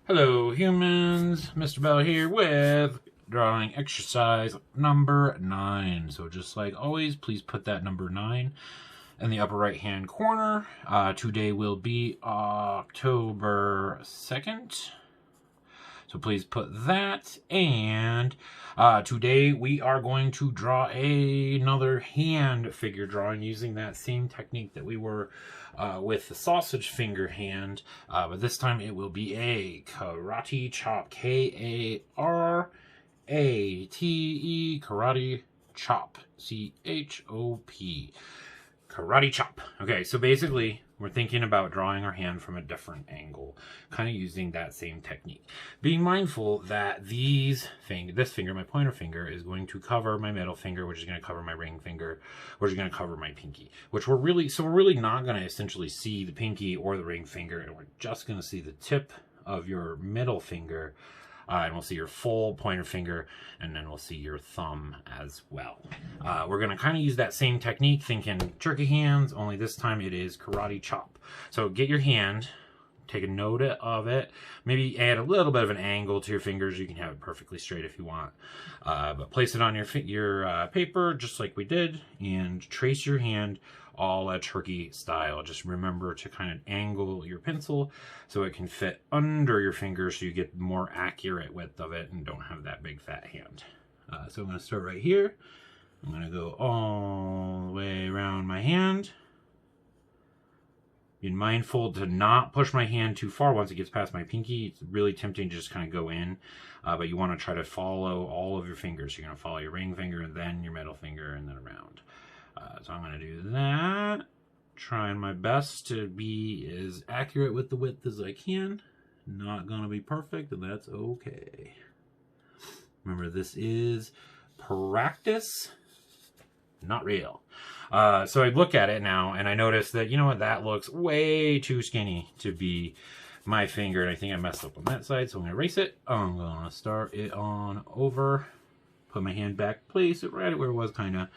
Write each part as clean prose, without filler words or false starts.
Hello humans, Mr. Bell here with drawing exercise number 9. So just like always, please put that number 9 in the upper right hand corner. Today will be October 2nd. So please put that, and today we are going to draw another hand figure drawing using that same technique that we were with the sausage finger hand, but this time it will be a karate chop, Karate, karate chop, C-H-O-P, karate chop. Okay, so basically we're thinking about drawing our hand from a different angle, kind of using that same technique. Being mindful that this finger, my pointer finger, is going to cover my middle finger, which is going to cover my ring finger, which is going to cover my pinky, which we're really not going to essentially see the pinky or the ring finger, and we're just going to see the tip of your middle finger, and we'll see your full pointer finger, and then we'll see your thumb as well. We're going to kind of use that same technique, thinking turkey hands, only this time it is karate chop. So get your hand, take a note of it, maybe add a little bit of an angle to your fingers. You can have it perfectly straight if you want, but place it on your paper just like we did, and trace your hand all a turkey style. Just remember to kind of angle your pencil so it can fit under your finger, so you get more accurate width of it and don't have that big fat hand. So I'm going to start right here. I'm going to go all the way around my hand. Being mindful to not push my hand too far once it gets past my pinky. It's really tempting to just kind of go in, but you want to try to follow all of your fingers. You're going to follow your ring finger, and then your middle finger, and then around. So I'm going to do that, trying my best to be as accurate with the width as I can. Not going to be perfect, and that's okay. Remember, this is practice, not real. So I look at it now, and I notice that, you know what, that looks way too skinny to be my finger, and I think I messed up on that side, so I'm going to erase it. I'm going to start it on over, put my hand back, place it right where it was, kind of.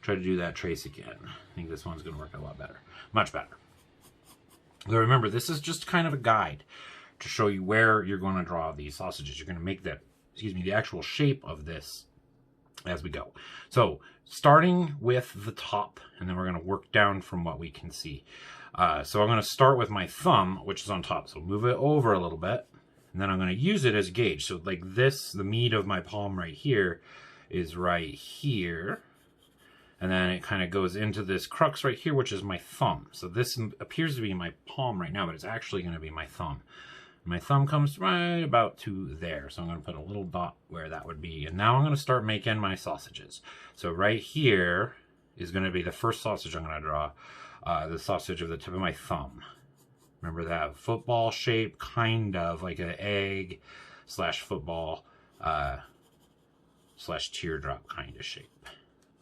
Try to do that trace again. I think this one's going to work a lot better. Much better. So remember, this is just kind of a guide to show you where you're going to draw these sausages. You're going to make the actual shape of this as we go. So starting with the top, and then we're going to work down from what we can see. So I'm going to start with my thumb, which is on top. So move it over a little bit, and then I'm going to use it as a gauge. So like this, the meat of my palm right here is right here. And then it kind of goes into this crux right here, which is my thumb. So this appears to be my palm right now, but it's actually going to be my thumb. My thumb comes right about to there. So I'm going to put a little dot where that would be. And now I'm going to start making my sausages. So right here is going to be the first sausage I'm going to draw. The sausage of the tip of my thumb. Remember that football shape, kind of like an egg / football / teardrop kind of shape.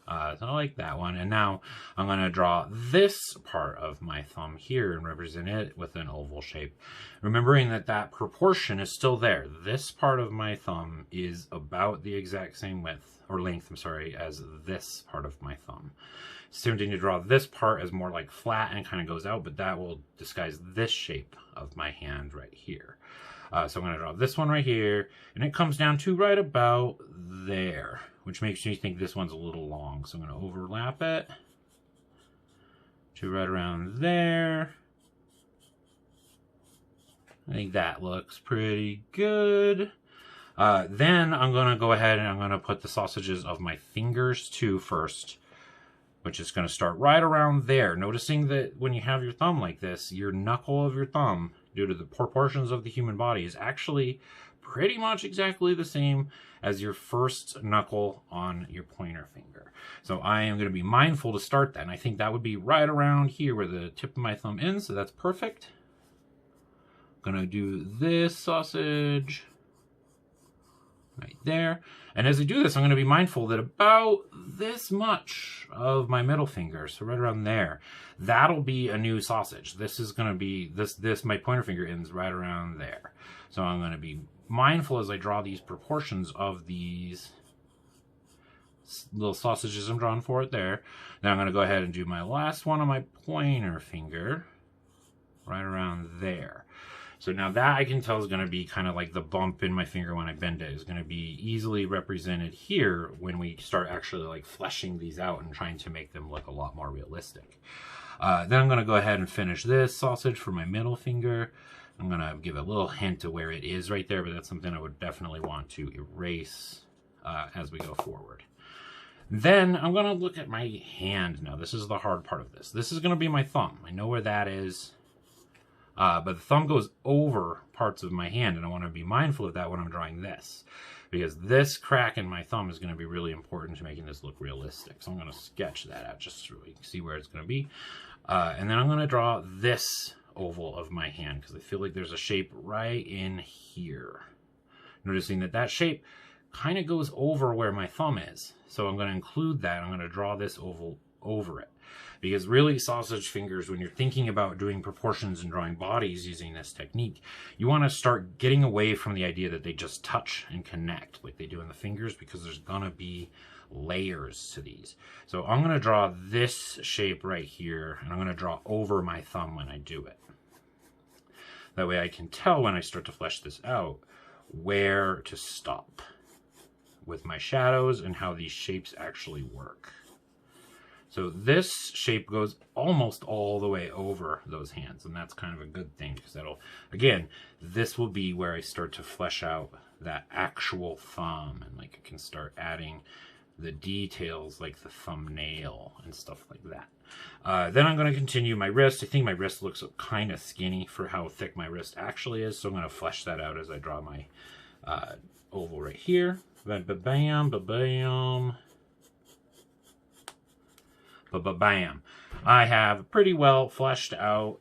So I like that one. And now I'm going to draw this part of my thumb here and represent it with an oval shape. Remembering that that proportion is still there. This part of my thumb is about the exact same width, or length, I'm sorry, as this part of my thumb. It's tempting to draw this part as more like flat and kind of goes out, but that will disguise this shape of my hand right here. So I'm going to draw this one right here, and it comes down to right about there, which makes me think this one's a little long. So I'm going to overlap it to right around there. I think that looks pretty good. Then I'm going to go ahead and I'm going to put the sausages of my fingers to first, which is going to start right around there. Noticing that when you have your thumb like this, your knuckle of your thumb, due to the proportions of the human body, is actually pretty much exactly the same as your first knuckle on your pointer finger. So I am going to be mindful to start that, and I think that would be right around here where the tip of my thumb ends, so that's perfect. I'm going to do this sausage right there. And as I do this, I'm going to be mindful that about this much of my middle finger, so right around there, that'll be a new sausage. This is going to be, my pointer finger ends right around there. So I'm going to be mindful as I draw these proportions of these little sausages I'm drawing for it there. Then I'm going to go ahead and do my last one on my pointer finger right around there. So now that I can tell is going to be kind of like the bump in my finger when I bend it is going to be easily represented here when we start actually like fleshing these out and trying to make them look a lot more realistic. Then I'm going to go ahead and finish this sausage for my middle finger. I'm going to give a little hint to where it is right there, but that's something I would definitely want to erase as we go forward. Then I'm going to look at my hand now. This is the hard part of this. This is going to be my thumb. I know where that is. But the thumb goes over parts of my hand, and I want to be mindful of that when I'm drawing this. Because this crack in my thumb is going to be really important to making this look realistic. So I'm going to sketch that out just so we can see where it's going to be. And then I'm going to draw this oval of my hand, because I feel like there's a shape right in here. Noticing that that shape kind of goes over where my thumb is. So I'm going to include that. I'm going to draw this oval over it. Because really, sausage fingers, when you're thinking about doing proportions and drawing bodies using this technique, you want to start getting away from the idea that they just touch and connect like they do in the fingers, because there's going to be layers to these. So I'm going to draw this shape right here, and I'm going to draw over my thumb when I do it. That way I can tell when I start to flesh this out where to stop with my shadows and how these shapes actually work. So this shape goes almost all the way over those hands, and that's kind of a good thing, because that'll, again, this will be where I start to flesh out that actual thumb, and like I can start adding the details like the thumbnail and stuff like that. Then I'm going to continue my wrist. I think my wrist looks kind of skinny for how thick my wrist actually is, so I'm going to flesh that out as I draw my oval right here. Ba-bam, ba-bam. Ba-ba-bam. I have pretty well fleshed out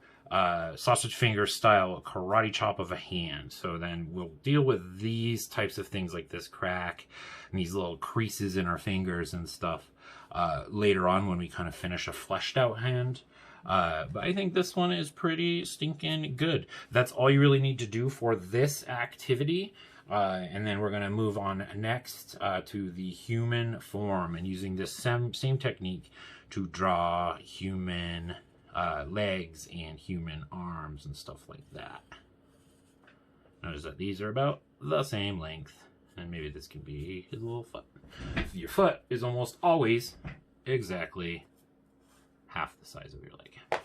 sausage finger style karate chop of a hand. So then we'll deal with these types of things like this crack and these little creases in our fingers and stuff later on when we kind of finish a fleshed out hand. But I think this one is pretty stinking good. That's all you really need to do for this activity. And then we're going to move on next to the human form, and using this same technique to draw human legs and human arms and stuff like that. Notice that these are about the same length, and maybe this can be his little foot. Your foot is almost always exactly half the size of your leg.